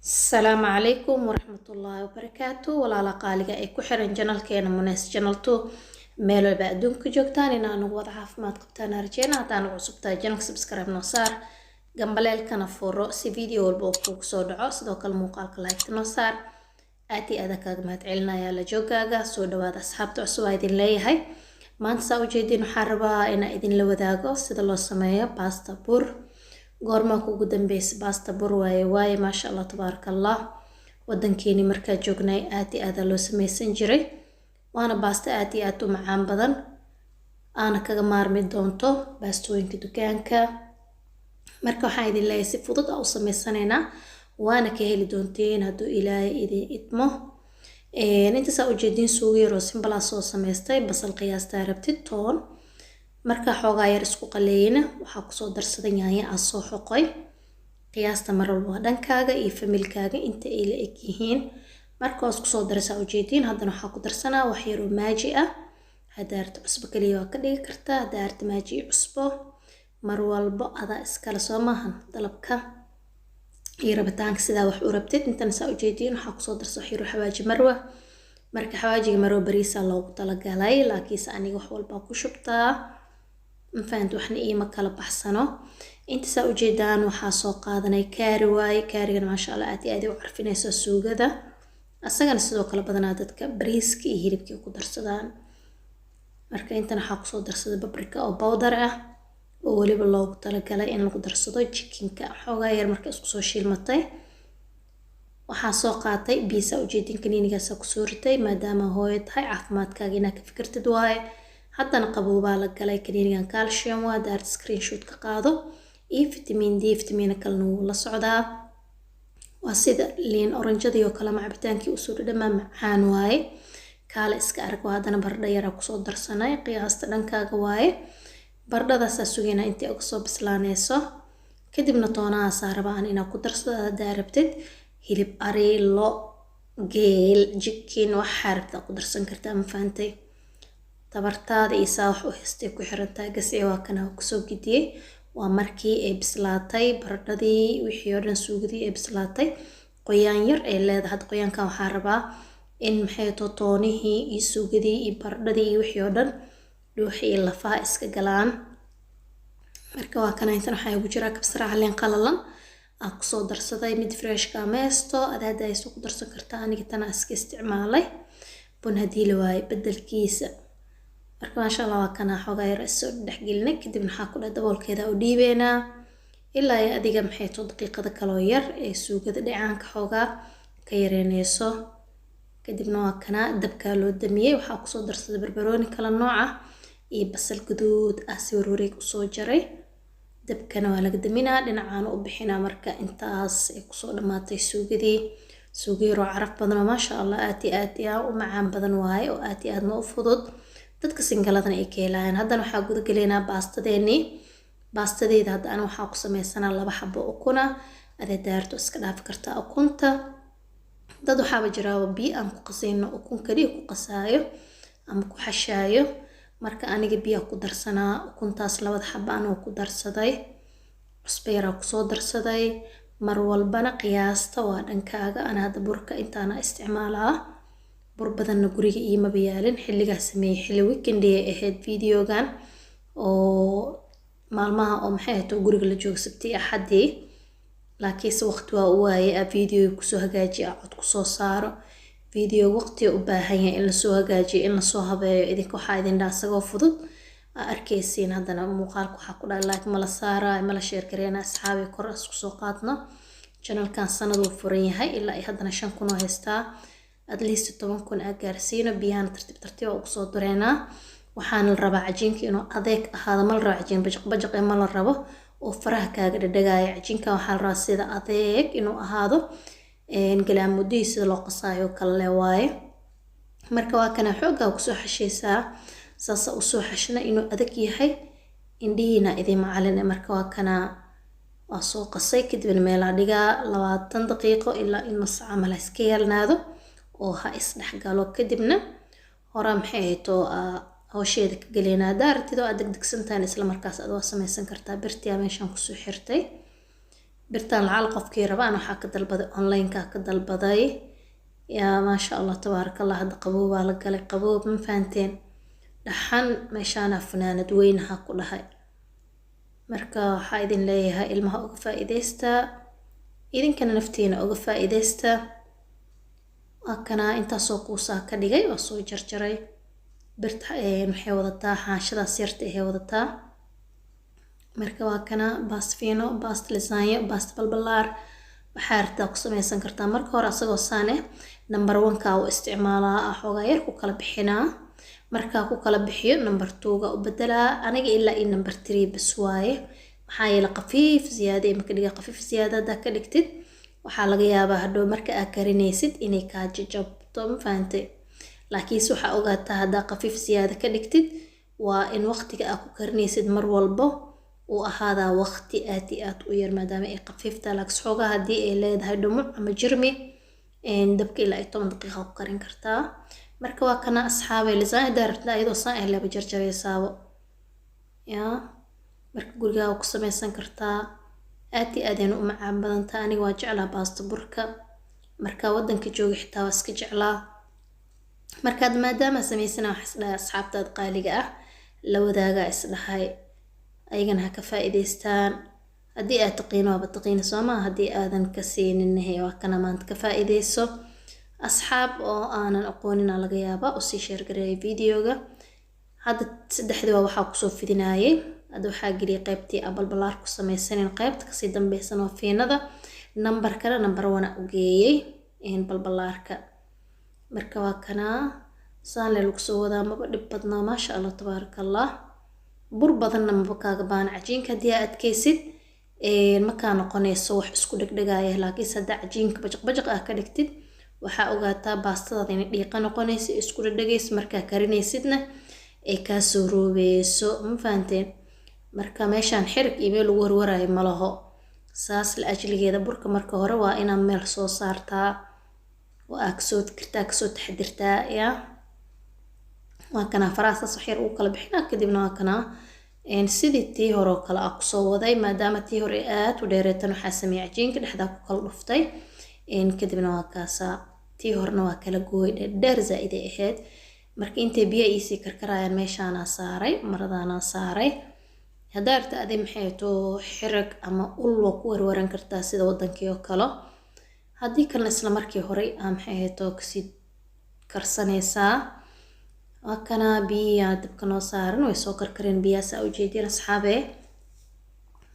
السلام عليكم ورحمة الله وبركاته ولا قالقة أي كحرن جنال كينا مناس جنال تو ميلو بعدون كجوكتان إن أنا وضع عافمات قبتان رجينا تانو عصبتا جنك سبسكرايب نصار جنباليل كان فورو سي فيديو البوكوك سودعو سدوك الموقالك لايك نصار آتي أدكا قمات علنا يالا جوكاقا سودوا دا أصحابتو عصوا إذن ليهاي ما انساو جيدين حاربا إنا إذن لوداقو سيدا لو سمايا باستا بور goormaa kugu dambeysay baasta bur waaye maasha allah tabaaraka allah wadankeeni markaa joognay aad iyo aad loo sameysan jiray waana baasta aad iyo aad u macaan badan aana kaga maarmi doonto baastooyinka dukaanka marka waxaan idin leeyahay si fudud u sameysanaynaa waana ka heli doonteen hadduu ilaahay idin idmo inta saa ujeedin suugo yar oo simple ah soo sameystay basal qiyaasta rabtid toon marka xoogaa yar isku qaleeyna waxa ku soo darsaday yaanyo aan soo xoqay qiyaasta mar walba dhankaaga iyo familkaaga inta ay la eg yihiin marka isku soo darsaa ujeedin haddana waxa ku darsanaa wax yar oo maaji ah hadaarta cusbo kaliya waa ka dhigi kartaa hadaarta maaji cusbo mar walba adaa iskala soo maahan dalabka iyo rabitaanka sidaa wax u rabtid intan saa ujeedin waxa ku soo darsaa wax yar oo xawaaji marwa marka xawaajiga marwa bariisa loogu talagalay laakiin aniga wax walba ku shubtaa فانت وحنا إيه مكلا بحسنو انت ساو جيدان وحاسو قادناي كاري واي كاريغان ما شاء الله آتي وعرفين يسو السوغة دا أساقان سيدو كلا بدنا دادك بريسكي هيربكي وكو درسدان مركا انتنا حاقصو درسد بابريكا أو باودر وولي بالله تلقالا إن لكو درسدو جيكينكا حوغا ير مركا اسكسو شيل مطي وحاسو قاتي بيساو جيدين كنينيغا ساكو سورتي ماداما هويد هاي عافمات كاقينا كفكرت دواي haddana qabowbaa la galay kaniinigan calcium waa daar screenshot ka qaado iyo vitamin D vitamina kalena wuu la socdaa waa sida liin oranjada iyo kala macbitaankii u soo dhamaan macaan waaye kaala iska arag haddana baradho yar ku soo darsanay qiyaasta dhankaaga waaye baradhadaas sugayna intii uga soo bislaanayso kadibna toonaha saarabaan inaa ku darsado hadaa rabtid hilib ari lo geel jikin wax xarabta ku darsan kartaa ma faantay tabartaada iyo saa wax u haystay ku xirantaa gasee waa kana ku soo gidiyay waa markii ay bislaatay baradhadii wixii oo dhan suugadii ay bislaatay qoyaan yar ay leedahay had qoyaankan waxaa rabaa in maxay toonihii iyo suugadii iyo baradhadii iyo wixii oo dhan dhuuxii iyo lafaha iska galaan marka waa kana intan waxaa ugu jira kabsar caleen qalalan aan ku soo darsaday mid fresh ka meesto adaada ay soo ku darsan kartaa aniga tan iska isticmaalay bun hadii la waayay bedelkiisa marka maasha Allah waa kana xogaa yar soo dhaxgelinay kadibna waxa ku dhaw daboolkeeda u dhiibeena ilaa ay adiga maxay to daqiiqada kale oo yar ee suugada dhicaanka xogaa ka yareynayso kadibna waa kana dabka loo damiyay waxa ku soo darsaday barbarooni kala nooc ah iyo basal guduud ah si wareeg u soo jaray dabkana waa laga daminaa dhinacaan u bixinaa marka intaas ay ku soo dhamaatay suugadii suugiiro caraf badan maasha Allah aad u macaan badan waaye oo aad ma u fudud dadka singaladana ay ka helayaan haddana waxaa guda galeynaa baastadeeda hadda waxaa ku sameysanaa 2 xabo ukuna adaa daarto iska dhaafi kartaa ukunta dad waxaaba jiraa biyo aan ku qasayno ukun kaliya ku qasaayo ama ku xashaayo marka aniga biyo ku darsanaa ukuntaas 2 xabo aan ku darsaday cusbo yar ku soo darsaday mar walbana qiyaasta waa dhankaaga ana hadda burka intaana isticmaalaa bur badan guriga iyo ma bayaalin xilligaas sameeyay xilli weekend ee ahayd videogan oo maalmaha oo maxay tahay guriga la joogo sabti axadii laakiin waqti waa u waayay video ku soo hagaajiyo cod ku soo saaro video waqti u baahan yahay in la soo hagaajiyo in la soo habeeyo idinka waxa idin dhaasagoo fudud arkaysiin haddana muuqaalku waxa ku dhaay like ma la saaraa ma la share gareena asxaabi kor isku soo qaadno channelkan sanad uu furan yahay ilaa ay haddana 5 kun oo haystaa at least 10 kun gaarsiino biyaan tartiib ugu soo dureena waxaan la rabaa cajiinka inuu adeeg ahaado ma la rabo cajiin bajaq ma la rabo oo faraha kaaga dhadhagaaya cajiinka waxaa la rabaa sida adeeg inuu ahaado galaamudii sida loo qasaayo kale waaye marka waa kana xoogaa ku soo xashaysaa saasa u soo xashna inuu adeeg yahay indhiina idin macalin marka waa kana waa soo qasay kadibna meel la dhigaa 20 daqiiqo ilaa in nus camal iska yeelnaado oo ha isdhaxgalo kadibna hore maxay too hawsheeda ka galeynaa daartido aad degdegsantaan isla markaas aad waa sameysan kartaa birtiya meeshan ku soo xirtay birtaan lacal qofkii rabaan waxaa ka dalbaday online-ka ka dalbaday yaa maasha allah tabaarakallah. hadda qaboob baa la galay, qaboob ma fahanteen, dhaxan meeshaana funaanad weynaha ku dhahay. marka waxaa idin leeyahay ilmaha uga faa'iidaystaa, idinkana naftiina uga faa'iidaystaa. waa kana intaasoo kuusaa ka dhigay, waa soo jarjaray. birta waxay wadataa xaashadaas yarta ahee wadataa. marka waa kana baasta fiino, baasta lisaanyo, baasta balbalaar, waxaa rabtaa ku samaysan kartaa. marka hore asagoo saane number 1ka u isticmaalaa, xoogaa yar ku kala bixinaa. markaa ku kala bixiyo number 2ga u bedelaa aniga ilaa in number 3 bas waaye. maxaa yeelay qafiif ziyaada marka dhiga qafiif ziyaada hadaa ka dhigtid waxaa laga yaabaa hadhow marka aad karinaysid inay kaa jajabto, ma fahantay. laakiinse waxaa ogaataa haddaa qafiif ziyaada ka dhigtid waa in waqtiga aad ku karinaysid mar walbo uu ahaadaa waqti aad iyo aad u yar, maadaama ay qafiiftaa. laakiin xoogaa haddii ay leedahay dhumuc ama jirmi dabka ilaa 10 daqiiqo ku karin kartaa. marka waa kana asxaabay lisaan daarta ayadoo saan ah laba jarjaraysaabo yaa. marka guriga ku samaysan kartaa, aad iyo aad u macaan badan tahay. aniga waa jeclaa baasta burka, marka wadanka jooga xitaa waa iska jeclaa. markaad maadaama samaysana wax isdhahay asxaabtaad qaaliga ah la wadaaga isdhahay ayagana ha ka faa'iidaystaan. haddii aad taqiino waaba taqiino sooma, haddii aadan ka siinin waa kana maanta ka faa'iidayso. asxaab oo aanan aqoonin laga yaabaa u sii share gareeyay videoga. hadda saddexdii waa waxaa kusoo fidinaayay. hadda waxaa geliyay qaybtii balbalaar ku samaysanin, qaybta kasii dambaysan oo fiinada numberkana number 1 u geeyay balbalaarka. marka waa kana saan lagu soo wadaa, maba dhib badnaa maasha allah tabaarakallah. bur badanna maba kaaga baan cajiinka haddii aad adkaysid ma kaa noqonayso wax isku dhegdhegaya. laakiin hadda cajiinka bajaq ah ka dhigtid waxaa ogaataa baastadaada inay dhiiqa noqonayso, isku dhegdhegayso. markaa karinaysidna ay kaa soo roobeyso, ma fahanteen. marka meeshaan xirig iyo meel lagu warwarayo ma laho. saas la ajligeeda burka marka hore waa inaad meel soo saartaa oo aad kasoo taxadirtaa yaa. waa kana faraasas wax yar uu kala bixinaa, kadibna waa kana sidii tii hore oo kale ku soo waday. maadaama tii hore aad u dheereetan waxaa sameeyay cajiinka dhexdaa ku kala dhuftay. kadibna waa kaasa tii horena waa kala gooy dheer zaid ay ahayd. marka intay biyo iisii karkarayaan meeshaana saaray, maradaana saaray. hadaa arta adii maxay too xirig ama ul waa ku warwaran kartaa sida wadankii oo kale. haddii kalena isla markii hore maxay too kasii karsanaysaa. waa kana biyaa dabka noo saaran, way soo karkareen biyaas u jeedin asxaabe.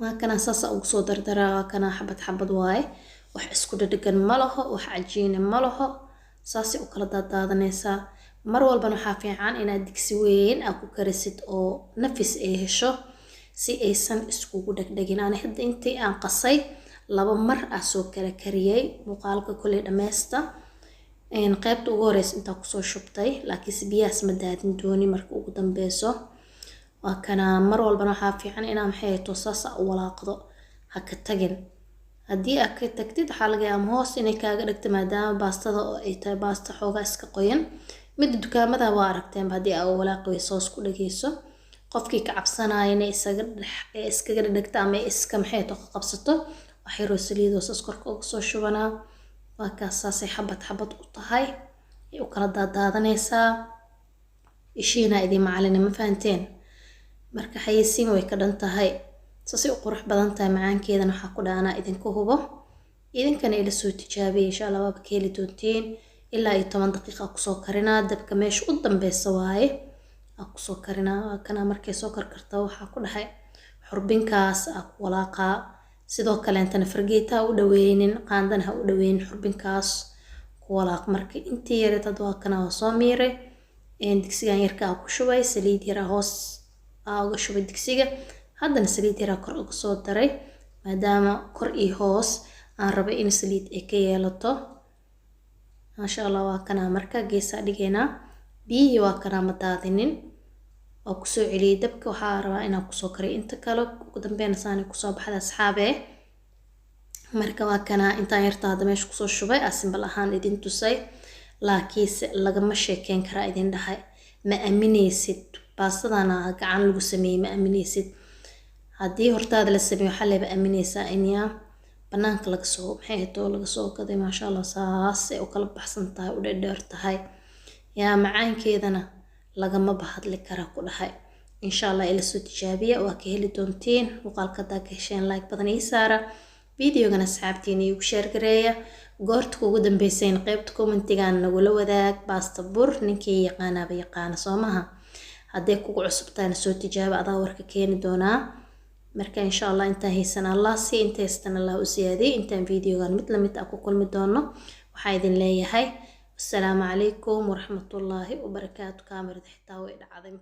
waa kana saas ugu soo dardaraa. waa kana xabad xabad waaye, wax isku dhadhagan ma laho, wax cajiin ma laho. saasi u kala daadaadanaysaa. mar walbana waxaa fiican inaad digsi weyn aad ku karisid oo nafis ay hesho si aysan iskugu dhagdhagin. aan hadda intii aan qasay 2 mar aan soo kala kariyay. muuqaalka kulli dhameysta qaybta ugu horeysa inta ku soo shubtay, laakiin biyaas ma daadin dooni marka ugu dambeyso. waa kana mar walbana waxaa fiican inaad maxay too saas u walaaqdo, ha ka tagin. haddii aad ka tagtid waxaa laga yaabaa hoos inay kaaga dhigto, maadaama baastada oo ay tahay baasta xoogaa iska qoyan. mid dukaamada waa aragteen haddii aad walaaqi weyso isku dhageyso, qofkii ka cabsanaya inay iskaga dhagta ama iska maxay too qabsato waxay roosaliido saas korka uga soo shubanaa. waa kaasaasay xabad xabad u tahay, ay u kala daadaadanaysaa. ishiina idin macalina, ma fahanteen. marka xayisiin way ka dhan tahay, saasay u qurux badan tahay. macaankeedana waxaa ku dhaanaa idinku hubo, idinkana ila soo tijaabiya insha allah. waaba ka heli doontiin ilaa 10 daqiiqa kusoo karinaa. dabka meesha u dambeysa waaye kusoo karinaa. waa kana markay soo karkarta waxaa ku dhahay xurbinkaas ku walaaqaa. sidoo kale intana fargeeta u dhaweynin, qaandana ha u dhaweynin, xurbinkaas ku walaaq. marka intii yareed waa kana waa soo miiray. digsigan yarka ku shubay, saliid yar hoos uga shubay digsiga. haddana saliid yar kor uga soo daray, maadaama kor iyo hoos aan rabay in saliid ay ka yeelato. maasha allah. waa kana marka geesa dhigeena. biyihii waa kana ma daadinin, waa kusoo celiyay dabka. waxaa rabaa inaan kusoo kariyo inta kale ugu dambeyn saan kusoo baxda asxaabe. marka waa kana intaan yarta hadda meesha kusoo shubay asimbal ahaan idin tusay, laakiinse lagama sheekeyn karaa idin dhahay. ma aaminaysid baastadana gacan lagu sameeyay, ma aaminaysid. haddii hortaada la sameeyo waxaa leeba aaminaysaa inyaa banaanka laga soo maxay too laga soo gaday maasha Allah saas ay u kala baxsan tahay u dheer tahay yaa macaankeedana lagama bahadli kara ku dhahay insha Allah ila soo tijaabiya waa ka heli doontiin muuqaalka daa ka hesheen like badan ii saara videogana asxaabtiina igu share gareeya goorta ugu dambeysay qaybta commentigan nagula wadaag baasta bur ninkii yaqaanaba yaqaan soomaha haddii kugu cusubtaan soo tijaabo adaa warka keeni doonaa marka insha Allah inta haysan Allah si inteestan Allah u siyaadiyo intaan videogan mid la mid ah ku kulmi doono waxaa idin leeyahay assalaamu calaykum waraxmatullaahi wabarakaatu kaamirada xitaa way dhacday